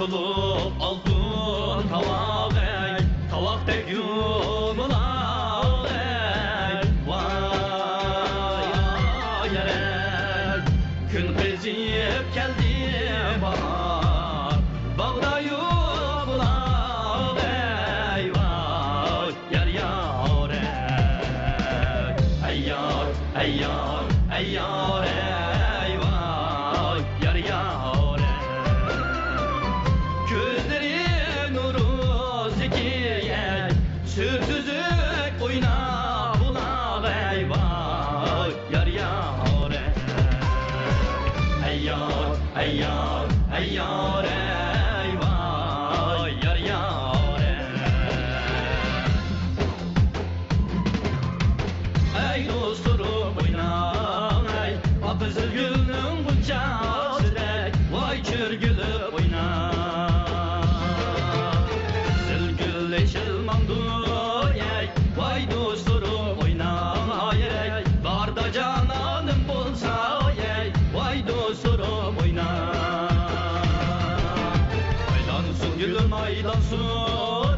Yutulup aldın tavak ey, tavaktek yumular ey. Vay ay gün kızıp geldi bahar, bağda yumular ey. Vay yar yar ey, yar ey yar ey yar ey. Vay yar yar ey. Gözlerin nuru zekiye, sürtüzük oyna bulak ey. Vay yar yar ey, yar ey yar ey yar ey. Vay yar yar ey. Dostlarım oyna ey, apızıl gülün bunçasıdek. Vay çürgülüp oyna, zülgül eşilmandı ey. Vay dostlarım oyna ey, barda cananım bolsa ey. Vay dostlarım oyna, aylansın gülüm aylansın